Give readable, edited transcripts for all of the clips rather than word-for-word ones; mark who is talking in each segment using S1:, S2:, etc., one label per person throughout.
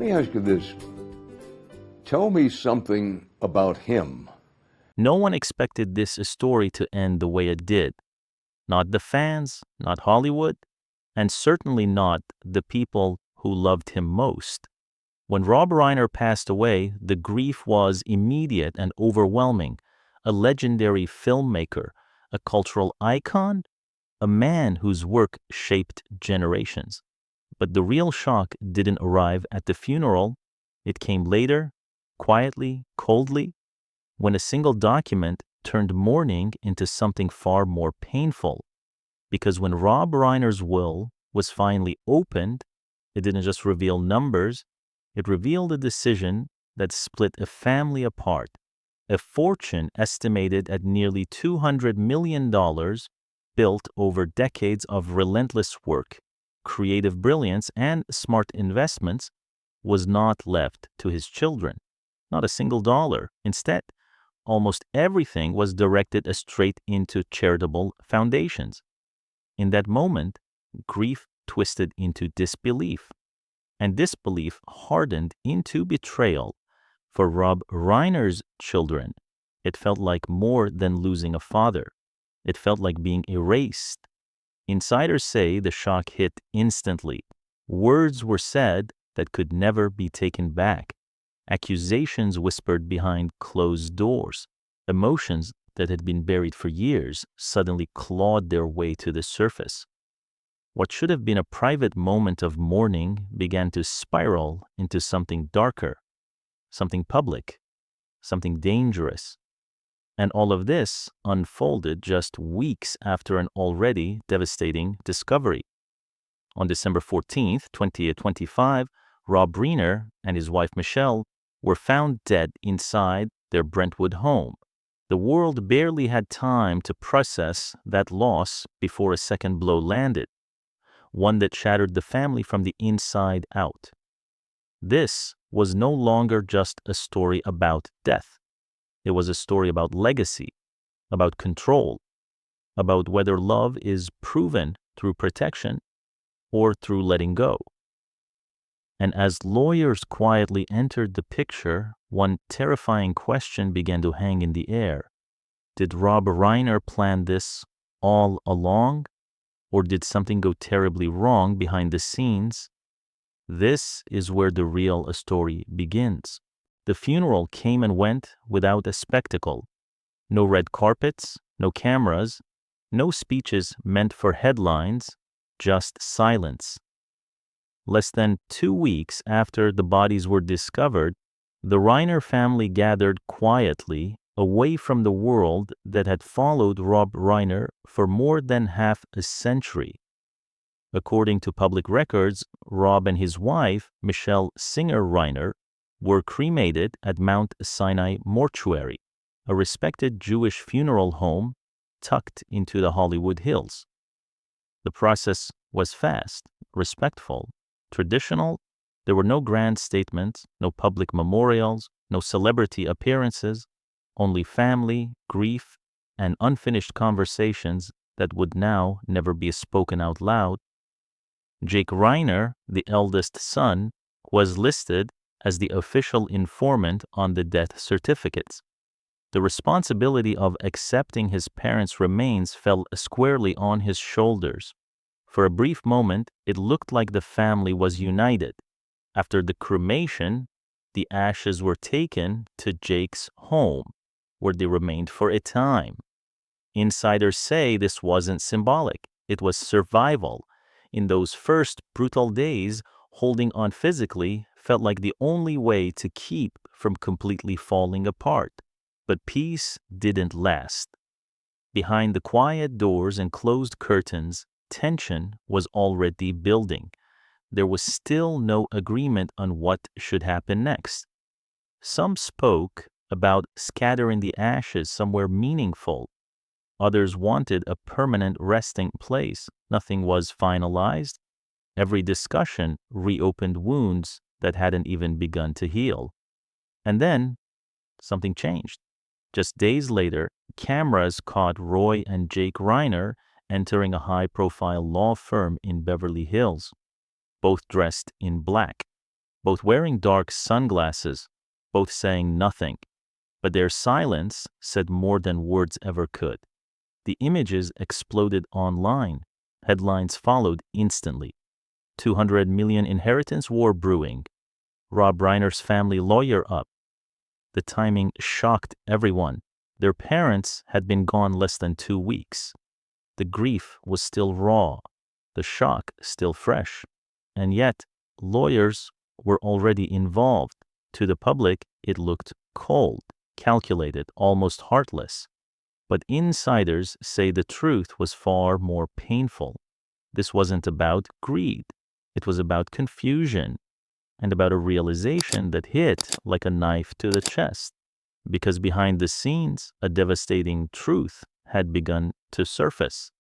S1: Let me ask you this. Tell me something about him.
S2: No one expected this story to end the way it did. Not the fans, not Hollywood, and certainly not the people who loved him most. When Rob Reiner passed away, the grief was immediate and overwhelming. A legendary filmmaker, a cultural icon, a man whose work shaped generations. But the real shock didn't arrive at the funeral. It came later, quietly, coldly, when a single document turned mourning into something far more painful. Because when Rob Reiner's will was finally opened, it didn't just reveal numbers, it revealed a decision that split a family apart, a fortune estimated at nearly $200 million built over decades of relentless work, creative brilliance, and smart investments was not left to his children. Not a single dollar. Instead, almost everything was directed straight into charitable foundations. In that moment, grief twisted into disbelief, and disbelief hardened into betrayal. For Rob Reiner's children, it felt like more than losing a father. It felt like being erased. Insiders say the shock hit instantly. Words were said that could never be taken back. Accusations whispered behind closed doors. Emotions that had been buried for years suddenly clawed their way to the surface. What should have been a private moment of mourning began to spiral into something darker, something public, something dangerous. And all of this unfolded just weeks after an already devastating discovery. On December 14th, 2025, Rob Reiner and his wife Michelle were found dead inside their Brentwood home. The world barely had time to process that loss before a second blow landed, one that shattered the family from the inside out. This was no longer just a story about death. It was a story about legacy, about control, about whether love is proven through protection or through letting go. And as lawyers quietly entered the picture, one terrifying question began to hang in the air. Did Rob Reiner plan this all along? Or did something go terribly wrong behind the scenes? This is where the real story begins. The funeral came and went without a spectacle. No red carpets, no cameras, no speeches meant for headlines, just silence. Less than 2 weeks after the bodies were discovered, the Reiner family gathered quietly away from the world that had followed Rob Reiner for more than half a century. According to public records, Rob and his wife, Michelle Singer Reiner, were cremated at Mount Sinai Mortuary, a respected Jewish funeral home tucked into the Hollywood Hills. The process was fast, respectful, traditional. There were no grand statements, no public memorials, no celebrity appearances, only family, grief, and unfinished conversations that would now never be spoken out loud. Jake Reiner, the eldest son, was listed as the official informant on the death certificates. The responsibility of accepting his parents' remains fell squarely on his shoulders. For a brief moment, it looked like the family was united. After the cremation, the ashes were taken to Jake's home, where they remained for a time. Insiders say this wasn't symbolic. It was survival. In those first brutal days, holding on physically felt like the only way to keep from completely falling apart. But peace didn't last. Behind the quiet doors and closed curtains, tension was already building. There was still no agreement on what should happen next. Some spoke about scattering the ashes somewhere meaningful. Others wanted a permanent resting place. Nothing was finalized. Every discussion reopened wounds that hadn't even begun to heal. And then something changed. Just days later, cameras caught Roy and Jake Reiner entering a high-profile law firm in Beverly Hills, both dressed in black. both wearing dark sunglasses, both saying nothing. But their silence said more than words ever could. The images exploded online. Headlines followed instantly. 200 million inheritance war brewing. Rob Reiner's family lawyer up. The timing shocked everyone. Their parents had been gone less than 2 weeks. The grief was still raw, the shock still fresh. And yet, lawyers were already involved. To the public, it looked cold, calculated, almost heartless. But insiders say the truth was far more painful. This wasn't about greed. It was about confusion and about a realization that hit like a knife to the chest. Because behind the scenes, a devastating truth had begun to surface,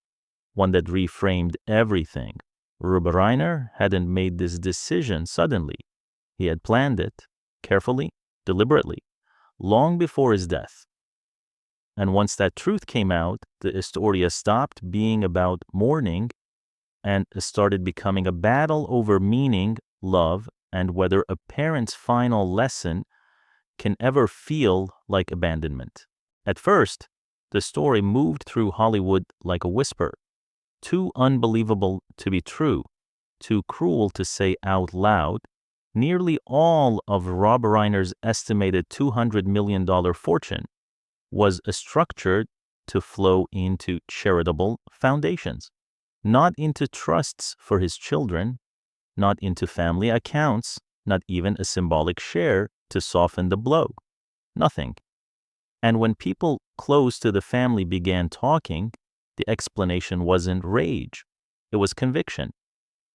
S2: one that reframed everything. Rob Reiner hadn't made this decision suddenly. He had planned it, carefully, deliberately, long before his death. And once that truth came out, the Historia stopped being about mourning and started becoming a battle over meaning, love, and whether a parent's final lesson can ever feel like abandonment. At first, the story moved through Hollywood like a whisper. Too unbelievable to be true, too cruel to say out loud. Nearly all of Rob Reiner's estimated $200 million fortune was structured to flow into charitable foundations, not into trusts for his children, not into family accounts, not even a symbolic share to soften the blow. Nothing. And when people close to the family began talking, the explanation wasn't rage. It was conviction.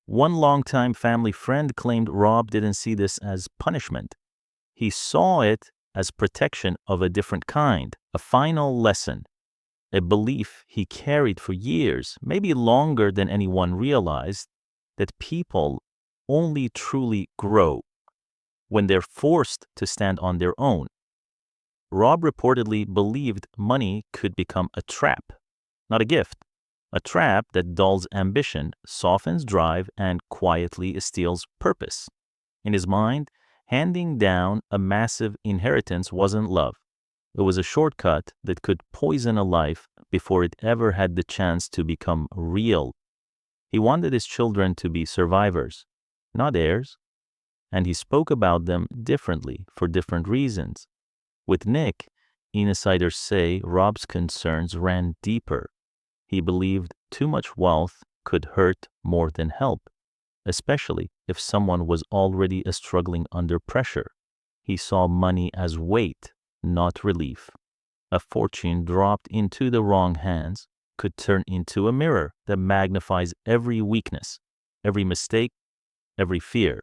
S2: One longtime family friend claimed Rob didn't see this as punishment. He saw it as protection of a different kind, a final lesson, a belief he carried for years, maybe longer than anyone realized, that people only truly grow when they're forced to stand on their own. Rob reportedly believed money could become a trap, not a gift. A trap that dulls ambition, softens drive, and quietly steals purpose. In his mind, handing down a massive inheritance wasn't love. It was a shortcut that could poison a life before it ever had the chance to become real. He wanted his children to be survivors, not heirs. And he spoke about them differently for different reasons. With Nick, insiders say Rob's concerns ran deeper. He believed too much wealth could hurt more than help, especially if someone was already struggling under pressure. He saw money as weight, not relief. A fortune dropped into the wrong hands could turn into a mirror that magnifies every weakness, every mistake, every fear.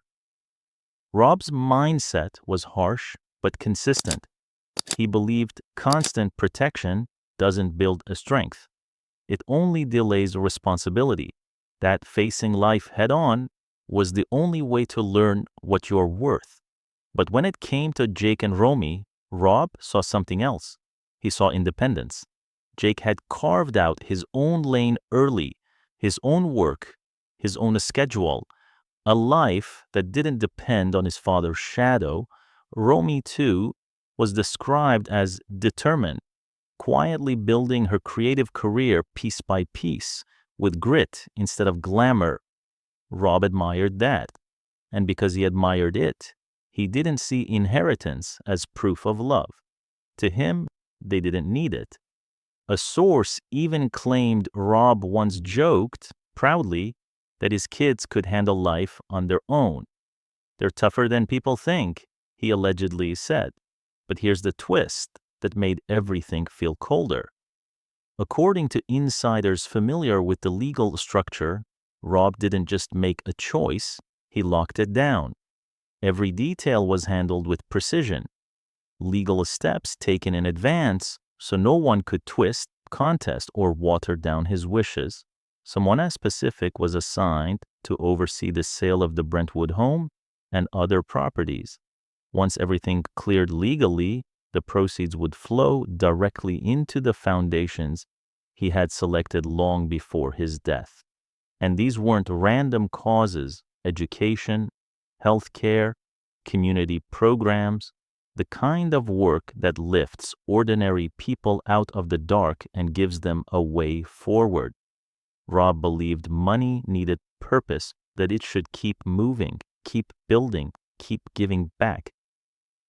S2: Rob's mindset was harsh but consistent. He believed constant protection doesn't build a strength. It only delays responsibility. That facing life head-on was the only way to learn what you're worth. But when it came to Jake and Romy, Rob saw something else. He saw independence. Jake had carved out his own lane early, his own work, his own schedule, a life that didn't depend on his father's shadow. Romy, too, was described as determined, quietly building her creative career piece by piece, with grit instead of glamour. Rob admired that, and because he admired it, he didn't see inheritance as proof of love. To him, they didn't need it. A source even claimed Rob once joked, proudly, that his kids could handle life on their own. They're tougher than people think, he allegedly said. But here's the twist that made everything feel colder. According to insiders familiar with the legal structure, Rob didn't just make a choice, he locked it down. Every detail was handled with precision. Legal steps taken in advance so no one could twist, contest, or water down his wishes. Someone as specific was assigned to oversee the sale of the Brentwood home and other properties. Once everything cleared legally, the proceeds would flow directly into the foundations he had selected long before his death. And these weren't random causes: education, healthcare, community programs, the kind of work that lifts ordinary people out of the dark and gives them a way forward. Rob believed money needed purpose, that it should keep moving, keep building, keep giving back.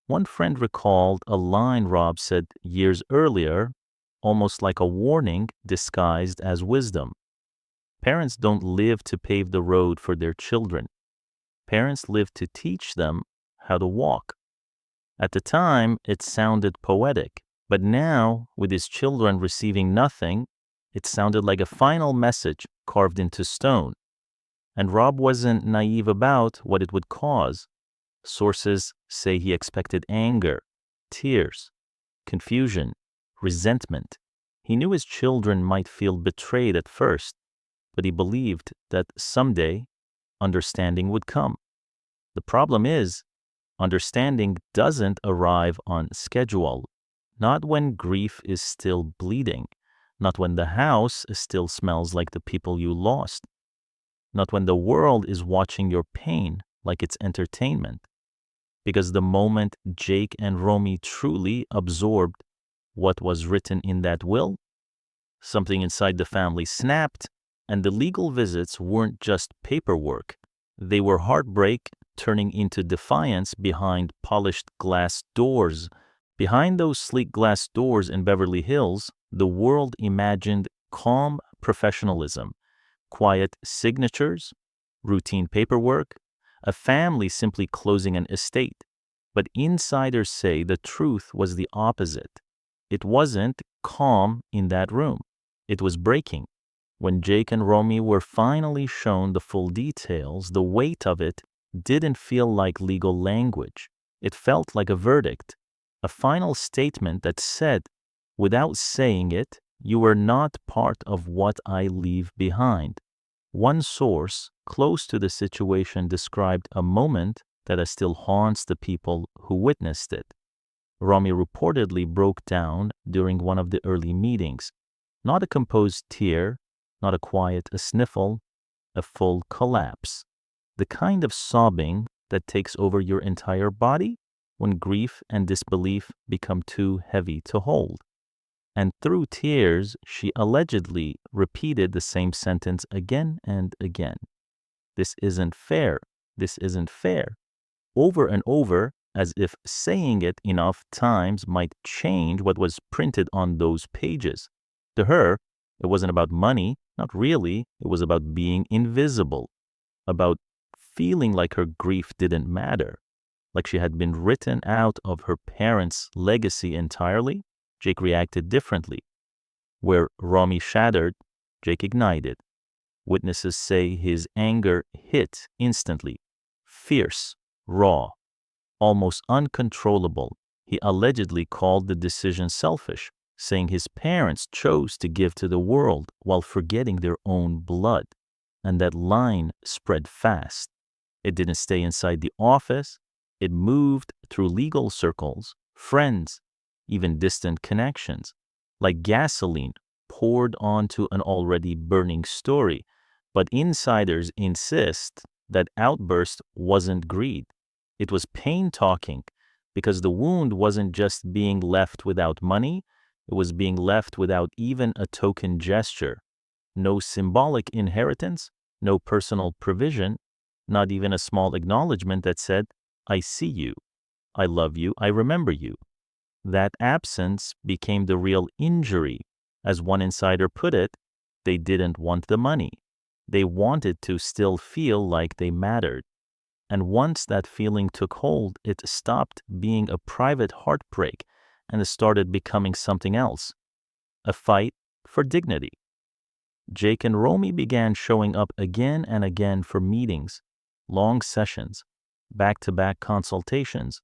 S2: One friend recalled a line Rob said years earlier, almost like a warning disguised as wisdom. Parents don't live to pave the road for their children. Parents live to teach them how to walk. At the time, it sounded poetic, but now, with his children receiving nothing, it sounded like a final message carved into stone. And Rob wasn't naive about what it would cause. Sources say he expected anger, tears, confusion, resentment. He knew his children might feel betrayed at first, but he believed that someday understanding would come. The problem is, understanding doesn't arrive on schedule, not when grief is still bleeding, not when the house still smells like the people you lost, not when the world is watching your pain like it's entertainment. Because the moment Jake and Romy truly absorbed what was written in that will, something inside the family snapped, and the legal visits weren't just paperwork. They were heartbreak turning into defiance behind polished glass doors. Behind those sleek glass doors in Beverly Hills, the world imagined calm professionalism, quiet signatures, routine paperwork, a family simply closing an estate. But insiders say the truth was the opposite. It wasn't calm in that room. It was breaking. When Jake and Romy were finally shown the full details, the weight of it didn't feel like legal language. It felt like a verdict, a final statement that said, without saying it, you are not part of what I leave behind. One source close to the situation described a moment that still haunts the people who witnessed it. Romy reportedly broke down during one of the early meetings. Not a composed tear, not a quiet sniffle, a full collapse. The kind of sobbing that takes over your entire body when grief and disbelief become too heavy to hold. And through tears, she allegedly repeated the same sentence again and again. This isn't fair. This isn't fair. Over and over, as if saying it enough times might change what was printed on those pages. To her, it wasn't about money, not really. It was about being invisible, about feeling like her grief didn't matter, like she had been written out of her parents' legacy entirely. Jake reacted differently. Where Romy shattered, Jake ignited. Witnesses say his anger hit instantly, fierce, raw, almost uncontrollable. He allegedly called the decision selfish, saying his parents chose to give to the world while forgetting their own blood. And that line spread fast. It didn't stay inside the office. It moved through legal circles, friends, even distant connections, like gasoline poured onto an already burning story. But insiders insist that outburst wasn't greed. It was pain talking, because the wound wasn't just being left without money, it was being left without even a token gesture. No symbolic inheritance, no personal provision, not even a small acknowledgement that said, I see you, I love you, I remember you. That absence became the real injury. As one insider put it, they didn't want the money. They wanted to still feel like they mattered. And once that feeling took hold, it stopped being a private heartbreak and it started becoming something else, a fight for dignity. Jake and Romy began showing up again and again for meetings, long sessions, back-to-back consultations,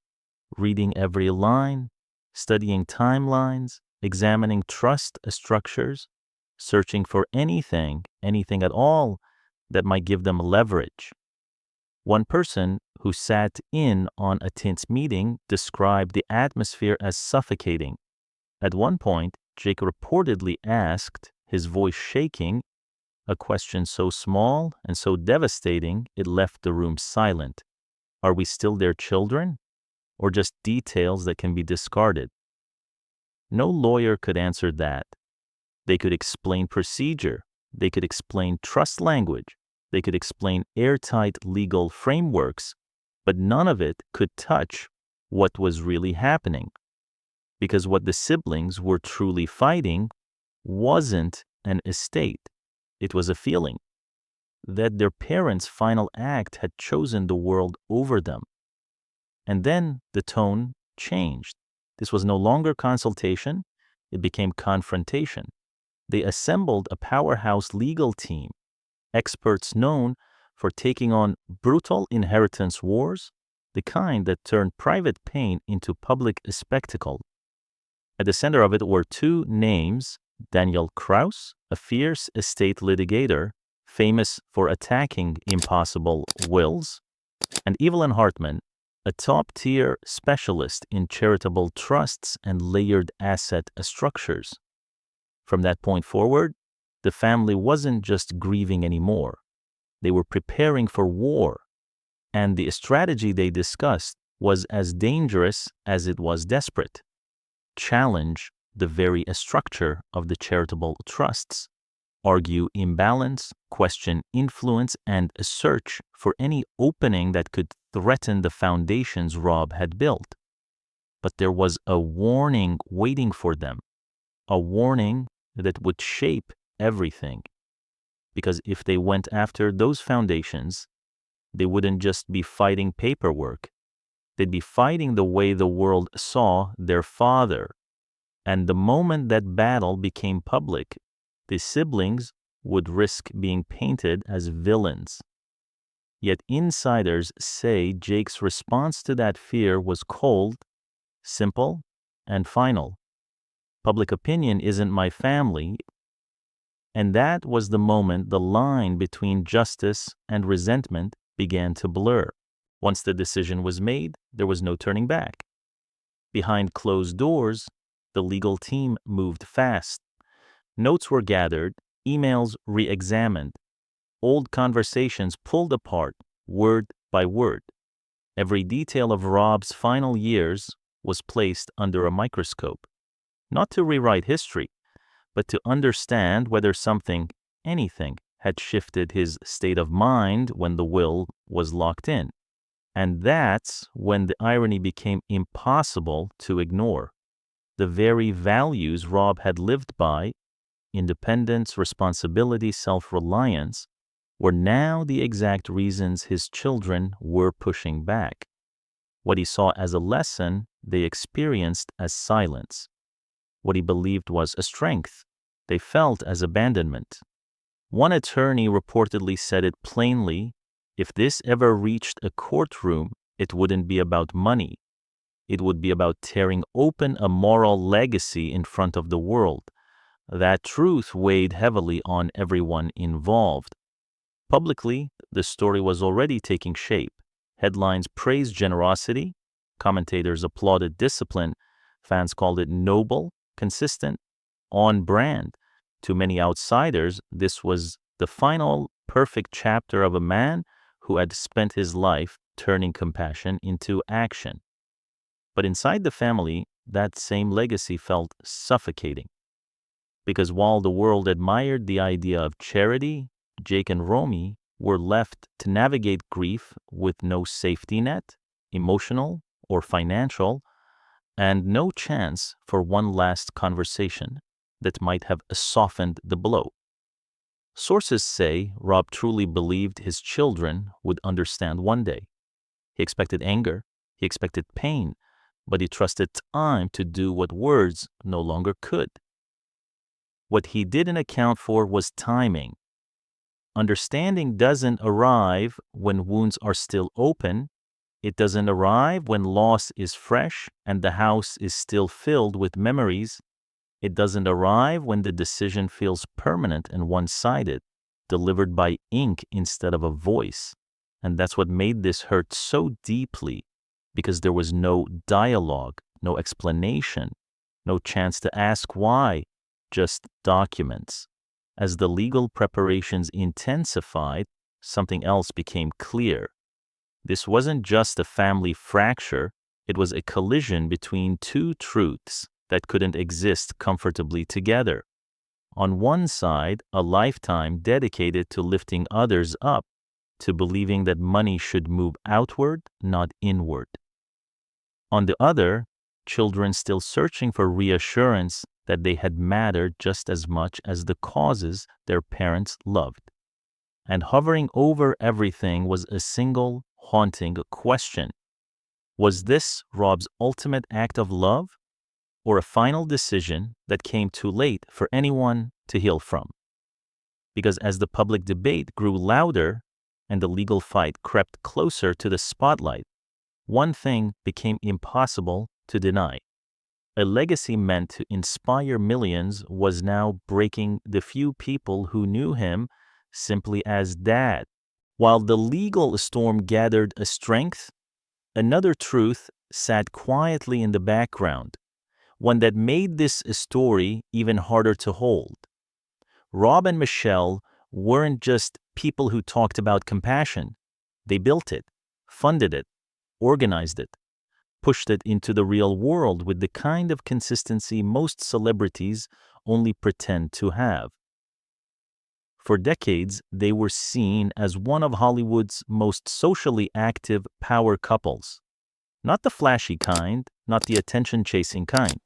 S2: reading every line, studying timelines, examining trust structures, searching for anything at all that might give them leverage. One person who sat in on a tense meeting described the atmosphere as suffocating. At one point, Jake reportedly asked, his voice shaking, a question so small and so devastating it left the room silent. Are we still their children, or just details that can be discarded? No lawyer could answer that. They could explain procedure. They could explain trust language. They could explain airtight legal frameworks, but none of it could touch what was really happening. Because what the siblings were truly fighting wasn't an estate. It was a feeling that their parents' final act had chosen the world over them. And then the tone changed. This was no longer consultation, it became confrontation. They assembled a powerhouse legal team, experts known for taking on brutal inheritance wars, the kind that turned private pain into public spectacle. At the center of it were two names: Daniel Kraus, a fierce estate litigator, famous for attacking impossible wills, and Evelyn Hartman, a top-tier specialist in charitable trusts and layered asset structures. From that point forward, the family wasn't just grieving anymore. They were preparing for war, and the strategy they discussed was as dangerous as it was desperate. Challenge the very structure of the charitable trusts, argue imbalance, question influence, and search for any opening that could threaten the foundations Rob had built. But there was a warning waiting for them, a warning that would shape everything. Because if they went after those foundations, they wouldn't just be fighting paperwork. They'd be fighting the way the world saw their father. And the moment that battle became public, the siblings would risk being painted as villains. Yet insiders say Jake's response to that fear was cold, simple, and final. Public opinion isn't my family. And that was the moment the line between justice and resentment began to blur. Once the decision was made, there was no turning back. Behind closed doors, the legal team moved fast. Notes were gathered, emails re-examined, old conversations pulled apart, word by word. Every detail of Rob's final years was placed under a microscope, not to rewrite history, but to understand whether something, anything, had shifted his state of mind when the will was locked in. And that's when the irony became impossible to ignore. The very values Rob had lived by, independence, responsibility, self-reliance, were now the exact reasons his children were pushing back. What he saw as a lesson, they experienced as silence. What he believed was a strength, they felt as abandonment. One attorney reportedly said it plainly: if this ever reached a courtroom, it wouldn't be about money. It would be about tearing open a moral legacy in front of the world. That truth weighed heavily on everyone involved. Publicly, the story was already taking shape. Headlines praised generosity, commentators applauded discipline, fans called it noble, consistent, on brand. To many outsiders, this was the final perfect chapter of a man who had spent his life turning compassion into action. But inside the family, that same legacy felt suffocating. Because while the world admired the idea of charity, Jake and Romy were left to navigate grief with no safety net, emotional or financial, and no chance for one last conversation that might have softened the blow. Sources say Rob truly believed his children would understand one day. He expected anger, he expected pain, but he trusted time to do what words no longer could. What he didn't account for was timing. Understanding doesn't arrive when wounds are still open. It doesn't arrive when loss is fresh and the house is still filled with memories. It doesn't arrive when the decision feels permanent and one-sided, delivered by ink instead of a voice. And that's what made this hurt so deeply, because there was no dialogue, no explanation, no chance to ask why, just documents. As the legal preparations intensified, something else became clear. This wasn't just a family fracture, it was a collision between two truths that couldn't exist comfortably together. On one side, a lifetime dedicated to lifting others up, to believing that money should move outward, not inward. On the other, children still searching for reassurance that they had mattered just as much as the causes their parents loved. And hovering over everything was a single, haunting question. Was this Rob's ultimate act of love, or a final decision that came too late for anyone to heal from? Because as the public debate grew louder and the legal fight crept closer to the spotlight, one thing became impossible to deny. A legacy meant to inspire millions was now breaking the few people who knew him simply as Dad. While the legal storm gathered a strength, another truth sat quietly in the background, one that made this story even harder to hold. Rob and Michelle weren't just people who talked about compassion. They built it, funded it, organized it, pushed it into the real world with the kind of consistency most celebrities only pretend to have. For decades, they were seen as one of Hollywood's most socially active power couples. Not the flashy kind, not the attention-chasing kind.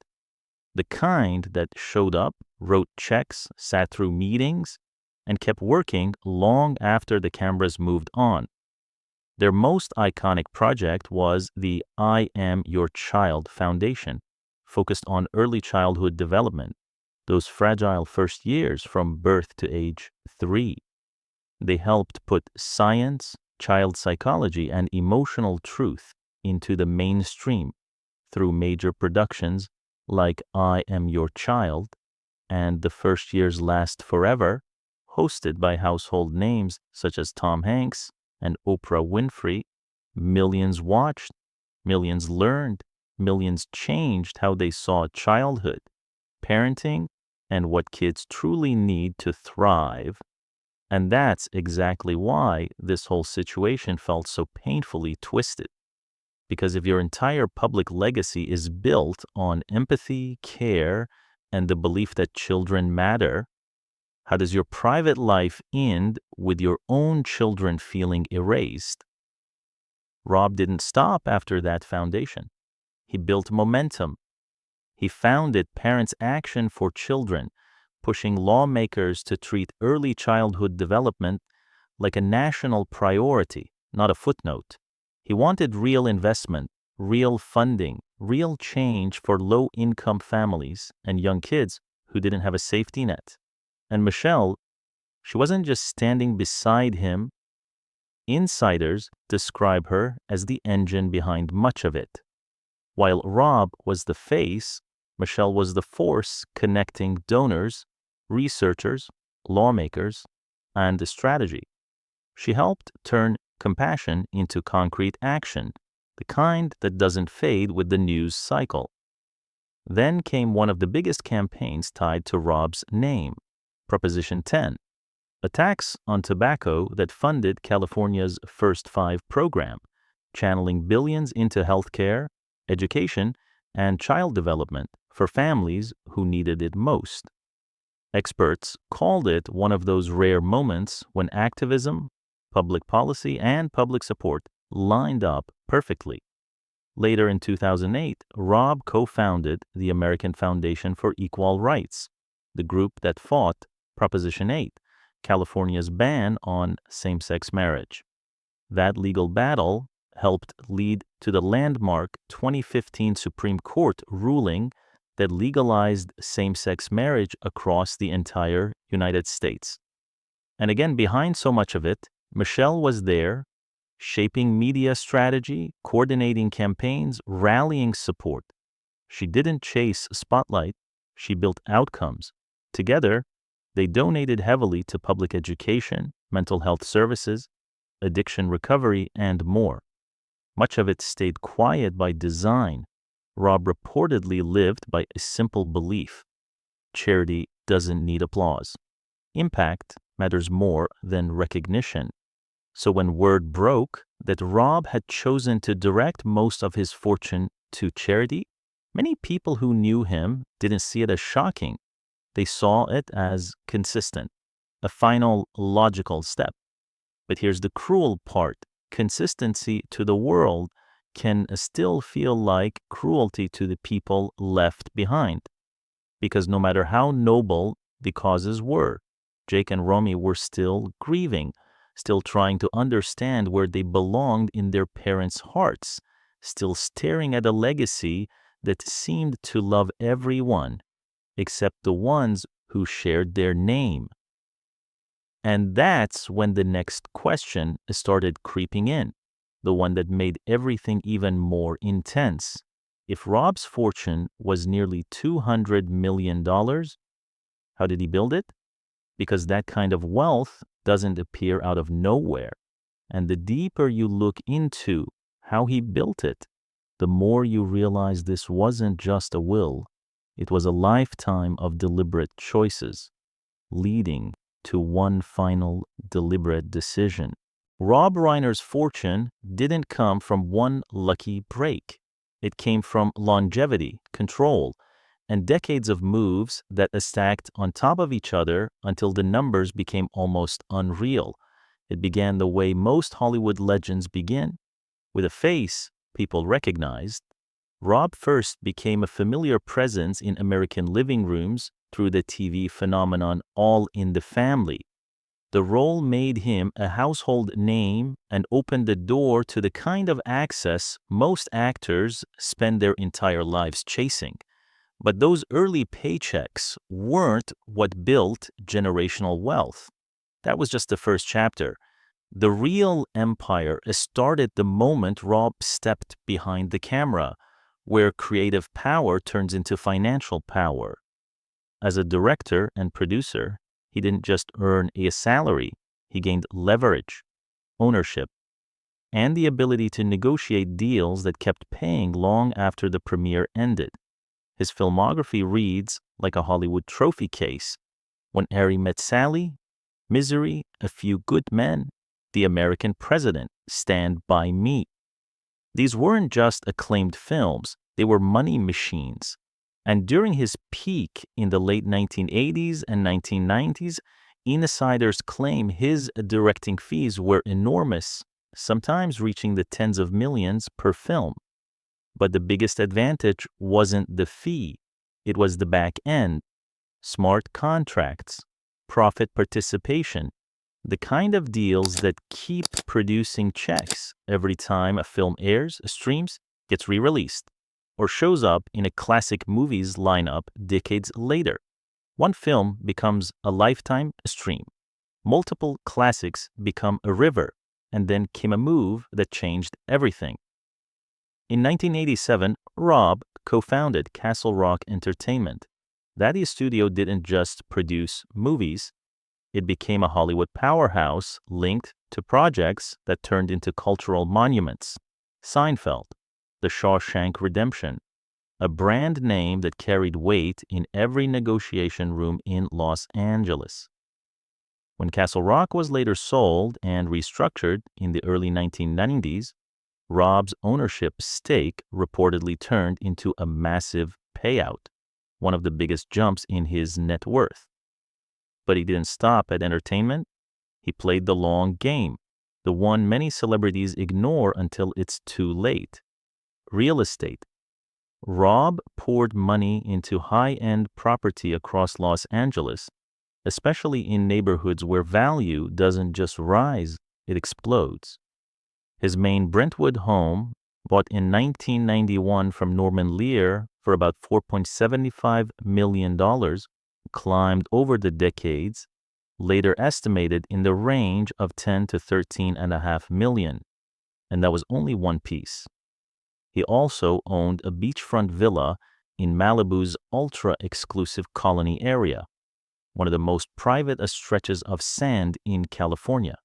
S2: The kind that showed up, wrote checks, sat through meetings, and kept working long after the cameras moved on. Their most iconic project was the I Am Your Child Foundation, focused on early childhood development, those fragile first years from birth to age 3. They helped put science, child psychology, and emotional truth into the mainstream through major productions like I Am Your Child and The First Years Last Forever, hosted by household names such as Tom Hanks and Oprah Winfrey. Millions watched, millions learned, millions changed how they saw childhood, parenting, and what kids truly need to thrive. And that's exactly why this whole situation felt so painfully twisted. Because if your entire public legacy is built on empathy, care, and the belief that children matter, how does your private life end with your own children feeling erased? Rob didn't stop after that foundation. He built momentum. He founded Parents Action for Children, pushing lawmakers to treat early childhood development like a national priority, not a footnote. He wanted real investment, real funding, real change for low-income families and young kids who didn't have a safety net. And Michelle, she wasn't just standing beside him. Insiders describe her as the engine behind much of it. While Rob was the face, Michelle was the force connecting donors, researchers, lawmakers, and the strategy. She helped turn compassion into concrete action, the kind that doesn't fade with the news cycle. Then came one of the biggest campaigns tied to Rob's name, Proposition 10, a tax on tobacco that funded California's First Five program, channeling billions into healthcare, education, and child development for families who needed it most. Experts called it one of those rare moments when activism, public policy, and public support lined up perfectly. Later in 2008, Rob co-founded the American Foundation for Equal Rights, the group that fought Proposition 8, California's ban on same-sex marriage. That legal battle helped lead to the landmark 2015 Supreme Court ruling that legalized same-sex marriage across the entire United States. And again, behind so much of it, Michelle was there, shaping media strategy, coordinating campaigns, rallying support. She didn't chase spotlight, she built outcomes. Together, they donated heavily to public education, mental health services, addiction recovery, and more. Much of it stayed quiet by design. Rob reportedly lived by a simple belief: charity doesn't need applause. Impact matters more than recognition. So when word broke that Rob had chosen to direct most of his fortune to charity, many people who knew him didn't see it as shocking. They saw it as consistent, a final logical step. But here's the cruel part. Consistency to the world can still feel like cruelty to the people left behind. Because no matter how noble the causes were, Jake and Romy were still grieving, still trying to understand where they belonged in their parents' hearts, still staring at a legacy that seemed to love everyone except the ones who shared their name. And that's when the next question started creeping in, the one that made everything even more intense. If Rob's fortune was nearly $200 million, how did he build it? Because that kind of wealth doesn't appear out of nowhere. And the deeper you look into how he built it, the more you realize this wasn't just a will. It was a lifetime of deliberate choices, leading to one final deliberate decision. Rob Reiner's fortune didn't come from one lucky break. It came from longevity, control, and decades of moves that stacked on top of each other until the numbers became almost unreal. It began the way most Hollywood legends begin, with a face people recognized. Rob first became a familiar presence in American living rooms through the TV phenomenon All in the Family. The role made him a household name and opened the door to the kind of access most actors spend their entire lives chasing. But those early paychecks weren't what built generational wealth. That was just the first chapter. The real empire started the moment Rob stepped behind the camera, where creative power turns into financial power. As a director and producer, he didn't just earn a salary, he gained leverage, ownership, and the ability to negotiate deals that kept paying long after the premiere ended. His filmography reads like a Hollywood trophy case. When Harry Met Sally, Misery, A Few Good Men, The American President, Stand By Me. These weren't just acclaimed films, they were money machines. And during his peak in the late 1980s and 1990s, insiders claim his directing fees were enormous, sometimes reaching the tens of millions per film. But the biggest advantage wasn't the fee, it was the back end, smart contracts, profit participation, the kind of deals that keep producing checks every time a film airs, streams, gets re-released, or shows up in a classic movies lineup decades later. One film becomes a lifetime stream. Multiple classics become a river, and then came a move that changed everything. In 1987, Rob co-founded Castle Rock Entertainment. That studio didn't just produce movies, it became a Hollywood powerhouse linked to projects that turned into cultural monuments. Seinfeld, The Shawshank Redemption, a brand name that carried weight in every negotiation room in Los Angeles. When Castle Rock was later sold and restructured in the early 1990s, Rob's ownership stake reportedly turned into a massive payout, one of the biggest jumps in his net worth. But he didn't stop at entertainment. He played the long game, the one many celebrities ignore until it's too late. Real estate. Rob poured money into high-end property across Los Angeles, especially in neighborhoods where value doesn't just rise, it explodes. His main Brentwood home, bought in 1991 from Norman Lear for about $4.75 million, climbed over the decades, later estimated in the range of 10 to 13.5 million, and that was only one piece. He also owned a beachfront villa in Malibu's ultra-exclusive Colony area, one of the most private stretches of sand in California.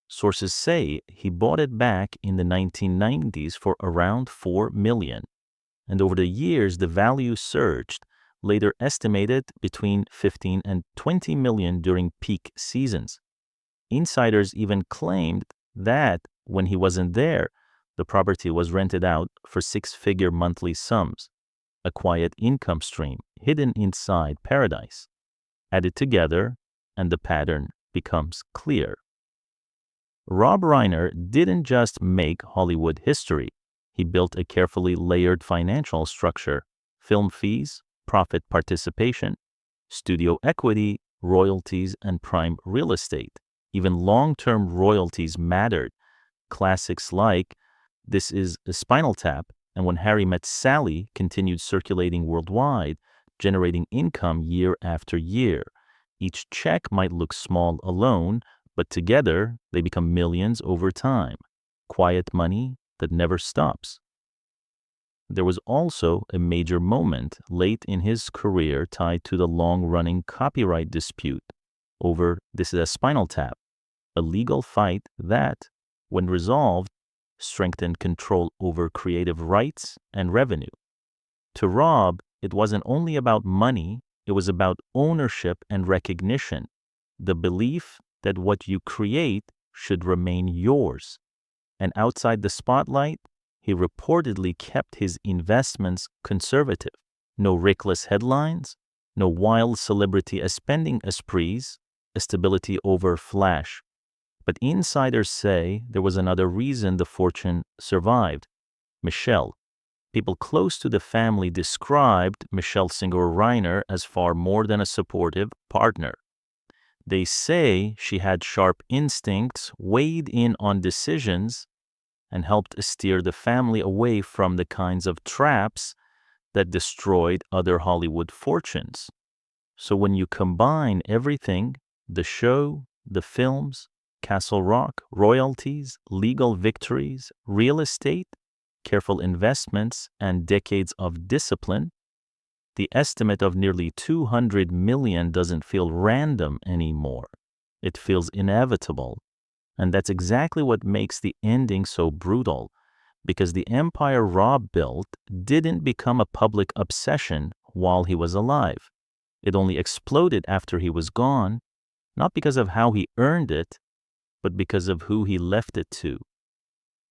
S2: Sources say he bought it back in the 1990s for around $4 million, and over the years the value surged, later estimated between 15 and 20 million during peak seasons. Insiders even claimed that When he wasn't there, the property was rented out for six-figure monthly sums, a quiet income stream hidden inside paradise. Added together, and the pattern becomes clear. Rob Reiner didn't just make Hollywood history. He built a carefully layered financial structure: film fees, profit participation, studio equity, royalties, and prime real estate. Even long-term royalties mattered. Classics like This Is a Spinal Tap and When Harry Met Sally continued circulating worldwide, generating income year after year. Each check might look small alone, but together they become millions over time. Quiet money that never stops. There was also a major moment late in his career tied to the long-running copyright dispute over This Is a Spinal Tap, a legal fight that, when resolved, strengthened control over creative rights and revenue. To Rob, it wasn't only about money, it was about ownership and recognition, the belief that what you create should remain yours. And outside the spotlight, he reportedly kept his investments conservative. No reckless headlines, no wild celebrity spending sprees, a stability over flash. But insiders say there was another reason the fortune survived: Michelle. People close to the family described Michelle Singer Reiner as far more than a supportive partner. They say she had sharp instincts, weighed in on decisions, and helped steer the family away from the kinds of traps that destroyed other Hollywood fortunes. So when you combine everything, the show, the films, Castle Rock, royalties, legal victories, real estate, careful investments, and decades of discipline, the estimate of nearly $200 million doesn't feel random anymore. It feels inevitable. And that's exactly what makes the ending so brutal, because the empire Rob built didn't become a public obsession while he was alive. It only exploded after he was gone, not because of how he earned it, but because of who he left it to.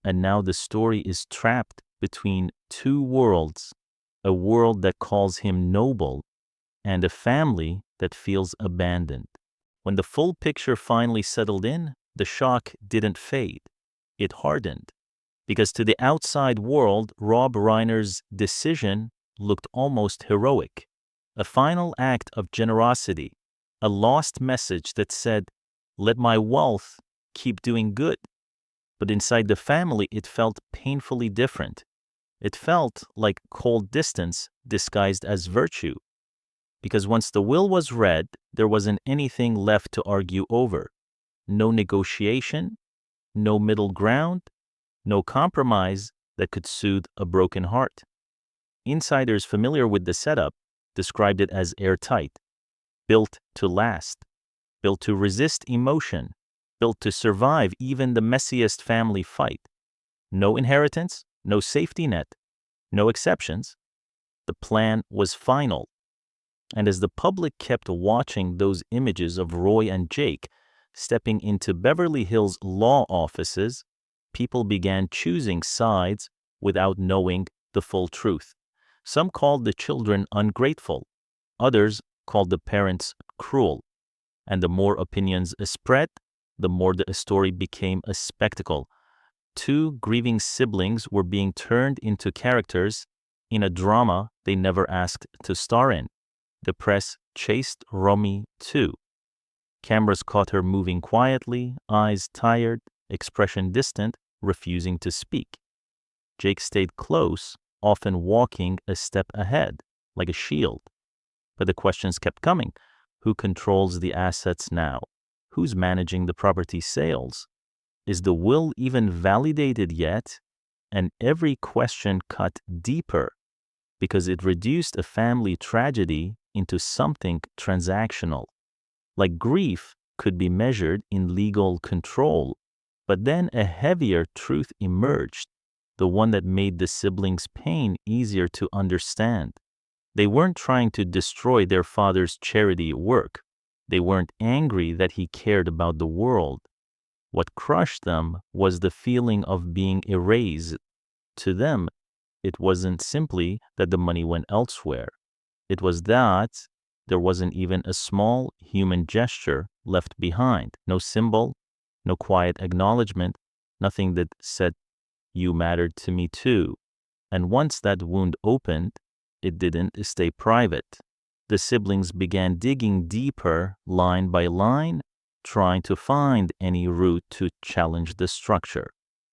S2: And now the story is trapped between two worlds, a world that calls him noble and a family that feels abandoned. When the full picture finally settled in, the shock didn't fade. It hardened. Because to the outside world, Rob Reiner's decision looked almost heroic. A final act of generosity, a lost message that said, "Let my wealth keep doing good." But inside the family, it felt painfully different. It felt like cold distance disguised as virtue. Because once the will was read, there wasn't anything left to argue over. No negotiation, no middle ground, no compromise that could soothe a broken heart. Insiders familiar with the setup described it as airtight, built to last, built to resist emotion, built to survive even the messiest family fight. No inheritance, no safety net, no exceptions. The plan was final. And as the public kept watching those images of Roy and Jake stepping into Beverly Hills law offices, people began choosing sides without knowing the full truth. Some called the children ungrateful. Others called the parents cruel. And the more opinions spread, the more the story became a spectacle. Two grieving siblings were being turned into characters in a drama they never asked to star in. The press chased Romy too. Cameras caught her moving quietly, eyes tired, expression distant, refusing to speak. Jake stayed close, often walking a step ahead, like a shield. But the questions kept coming. Who controls the assets now? Who's managing the property sales? Is the will even validated yet? And every question cut deeper because it reduced a family tragedy into something transactional. Like grief could be measured in legal control, but then a heavier truth emerged, the one that made the siblings' pain easier to understand. They weren't trying to destroy their father's charity work. They weren't angry that he cared about the world. What crushed them was the feeling of being erased. To them, it wasn't simply that the money went elsewhere. It was that there wasn't even a small human gesture left behind. No symbol, no quiet acknowledgement, nothing that said, "You mattered to me too." And once that wound opened, it didn't stay private. The siblings began digging deeper, line by line, trying to find any route to challenge the structure.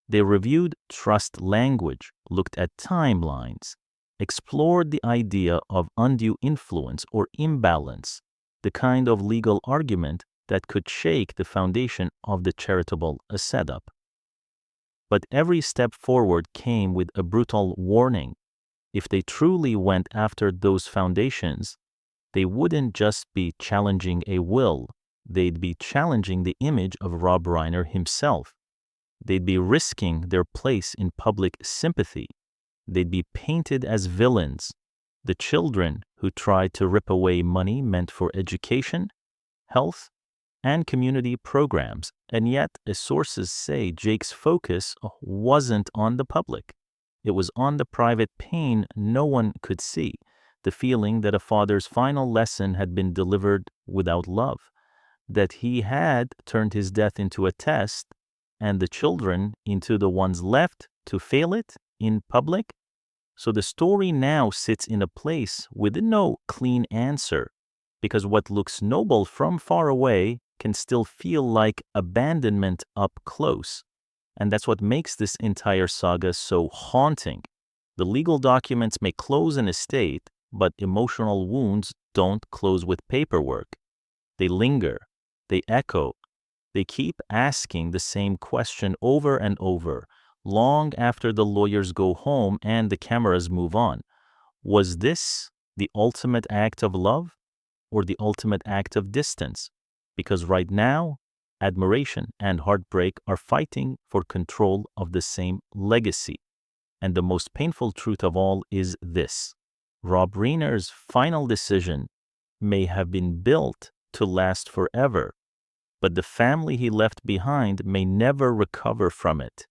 S2: They reviewed trust language, looked at timelines, explored the idea of undue influence or imbalance, the kind of legal argument that could shake the foundation of the charitable setup. But every step forward came with a brutal warning. If they truly went after those foundations, they wouldn't just be challenging a will, they'd be challenging the image of Rob Reiner himself. They'd be risking their place in public sympathy. They'd be painted as villains, the children who tried to rip away money meant for education, health, and community programs. And yet, as sources say, Jake's focus wasn't on the public. It was on the private pain no one could see, the feeling that a father's final lesson had been delivered without love, that he had turned his death into a test and the children into the ones left to fail it in public. So the story now sits in a place with no clean answer, because what looks noble from far away can still feel like abandonment up close. And that's what makes this entire saga so haunting. The legal documents may close an estate, but emotional wounds don't close with paperwork. They linger, they echo, they keep asking the same question over and over, long after the lawyers go home and the cameras move on. Was this the ultimate act of love or the ultimate act of distance? Because right now, admiration and heartbreak are fighting for control of the same legacy. And the most painful truth of all is this: Rob Reiner's final decision may have been built to last forever, but the family he left behind may never recover from it.